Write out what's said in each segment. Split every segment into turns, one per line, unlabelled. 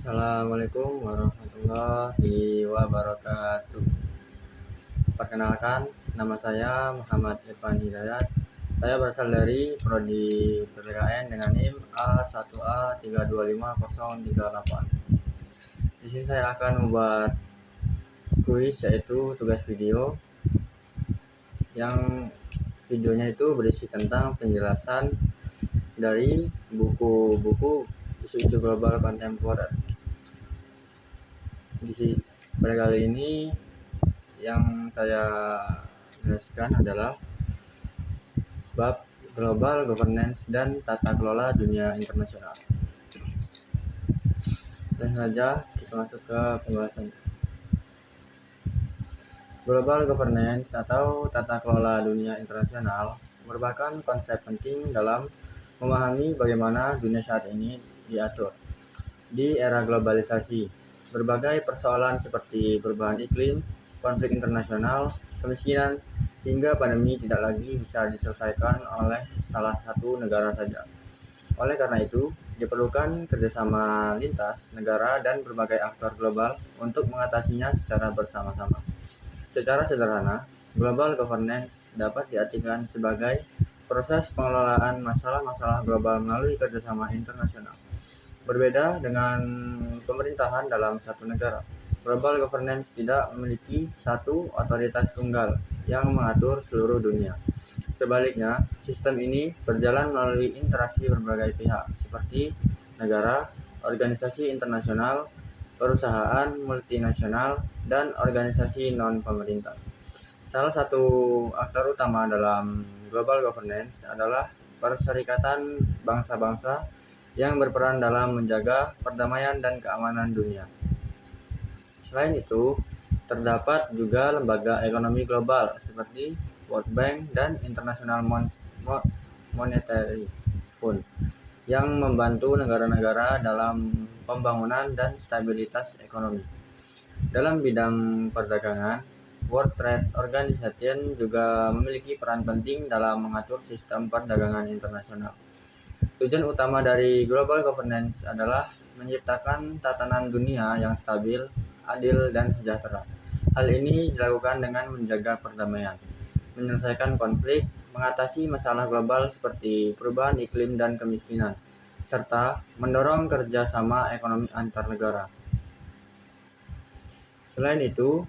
Assalamualaikum warahmatullahi wabarakatuh. Perkenalkan, nama saya Muhammad Irfan Hidayat. Saya berasal dari Prodi PPKN dengan NIM A1A325038. Di sini saya akan membuat kuis, yaitu tugas video. Yang videonya itu berisi tentang penjelasan dari buku-buku isu-isu global kontemporer. Pada kali ini yang saya jelaskan adalah bab global governance dan tata kelola dunia internasional. Dan saja kita masuk ke pembahasan. Global governance atau tata kelola dunia internasional merupakan konsep penting dalam memahami bagaimana dunia saat ini diatur. Di era globalisasi, berbagai persoalan seperti perubahan iklim, konflik internasional, kemiskinan, hingga pandemi tidak lagi bisa diselesaikan oleh salah satu negara saja. Oleh karena itu, diperlukan kerjasama lintas negara dan berbagai aktor global untuk mengatasinya secara bersama-sama. Secara sederhana, global governance dapat diartikan sebagai proses pengelolaan masalah-masalah global melalui kerjasama internasional. Berbeda dengan pemerintahan dalam satu negara, global governance tidak memiliki satu otoritas tunggal yang mengatur seluruh dunia. Sebaliknya, sistem ini berjalan melalui interaksi berbagai pihak seperti negara, organisasi internasional, perusahaan multinasional, dan organisasi non-pemerintah. Salah satu aktor utama dalam global governance adalah Perserikatan Bangsa-Bangsa yang berperan dalam menjaga perdamaian dan keamanan dunia. Selain itu, terdapat juga lembaga ekonomi global seperti World Bank dan International Monetary Fund yang membantu negara-negara dalam pembangunan dan stabilitas ekonomi. Dalam bidang perdagangan, World Trade Organization juga memiliki peran penting dalam mengatur sistem perdagangan internasional. Tujuan utama dari global governance adalah menciptakan tatanan dunia yang stabil, adil, dan sejahtera. Hal ini dilakukan dengan menjaga perdamaian, menyelesaikan konflik, mengatasi masalah global seperti perubahan iklim dan kemiskinan, serta mendorong kerjasama ekonomi antar negara. Selain itu,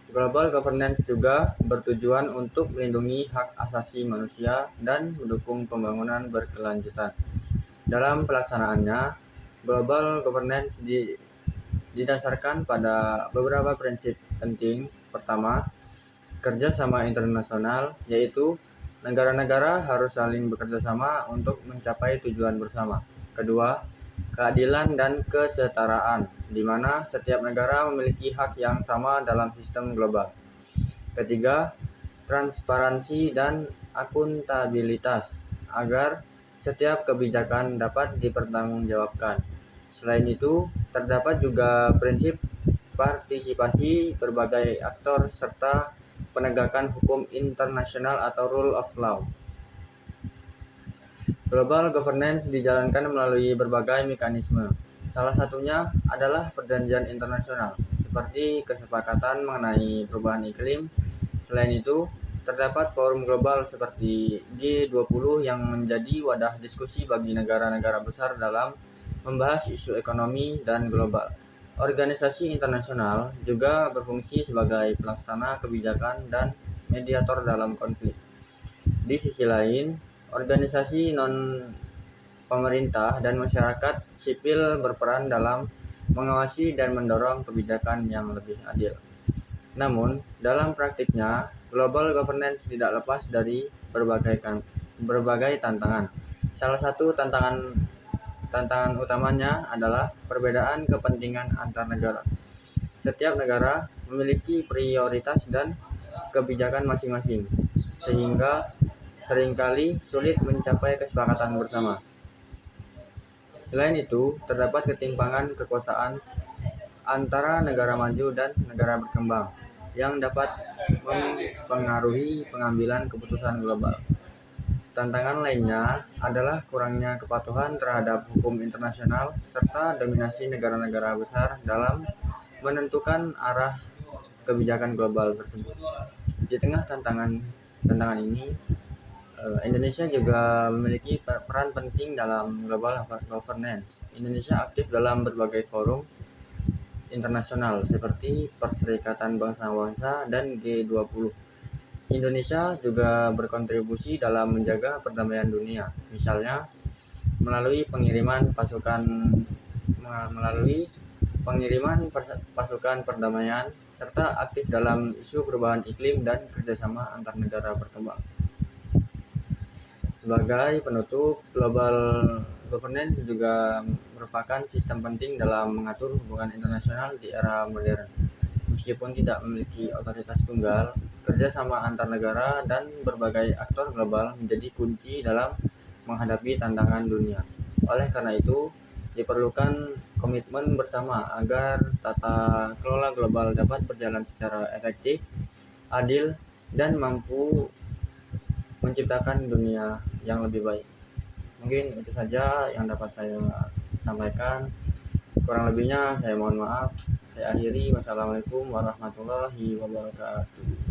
global governance juga bertujuan untuk melindungi hak asasi manusia dan mendukung pembangunan berkelanjutan. Dalam pelaksanaannya, global governance didasarkan pada beberapa prinsip penting. Pertama, kerjasama internasional, yaitu negara-negara harus saling bekerjasama untuk mencapai tujuan bersama. Kedua, keadilan dan kesetaraan, di mana setiap negara memiliki hak yang sama dalam sistem global. Ketiga, transparansi dan akuntabilitas, agar setiap kebijakan dapat dipertanggungjawabkan. Selain itu, terdapat juga prinsip partisipasi berbagai aktor serta penegakan hukum internasional atau rule of law. Global governance dijalankan melalui berbagai mekanisme. Salah satunya adalah perjanjian internasional, seperti kesepakatan mengenai perubahan iklim. Selain itu, terdapat forum global seperti G20 yang menjadi wadah diskusi bagi negara-negara besar dalam membahas isu ekonomi dan global. Organisasi internasional juga berfungsi sebagai pelaksana kebijakan dan mediator dalam konflik. Di sisi lain, organisasi non-pemerintah dan masyarakat sipil berperan dalam mengawasi dan mendorong kebijakan yang lebih adil. Namun, dalam praktiknya, global governance tidak lepas dari berbagai tantangan. Salah satu tantangan utamanya adalah perbedaan kepentingan antar negara. Setiap negara memiliki prioritas dan kebijakan masing-masing, sehingga seringkali sulit mencapai kesepakatan bersama. Selain itu, terdapat ketimpangan kekuasaan antara negara maju dan negara berkembang yang dapat mempengaruhi pengambilan keputusan global. Tantangan lainnya adalah kurangnya kepatuhan terhadap hukum internasional serta dominasi negara-negara besar dalam menentukan arah kebijakan global tersebut. Di tengah tantangan ini, Indonesia juga memiliki peran penting dalam global governance. Indonesia aktif dalam berbagai forum internasional seperti Perserikatan Bangsa-Bangsa dan G20. Indonesia juga berkontribusi dalam menjaga perdamaian dunia, misalnya melalui pasukan perdamaian serta aktif dalam isu perubahan iklim dan kerjasama antar negara berkembang. Sebagai penutup, global governance juga merupakan sistem penting dalam mengatur hubungan internasional di era modern. Meskipun tidak memiliki otoritas tunggal, kerjasama antar negara dan berbagai aktor global menjadi kunci dalam menghadapi tantangan dunia. Oleh karena itu, diperlukan komitmen bersama agar tata kelola global dapat berjalan secara efektif, adil, dan mampu menciptakan dunia yang lebih baik. Mungkin itu saja yang dapat saya sampaikan. Kurang lebihnya saya mohon maaf. Saya akhiri. Wassalamualaikum warahmatullahi wabarakatuh.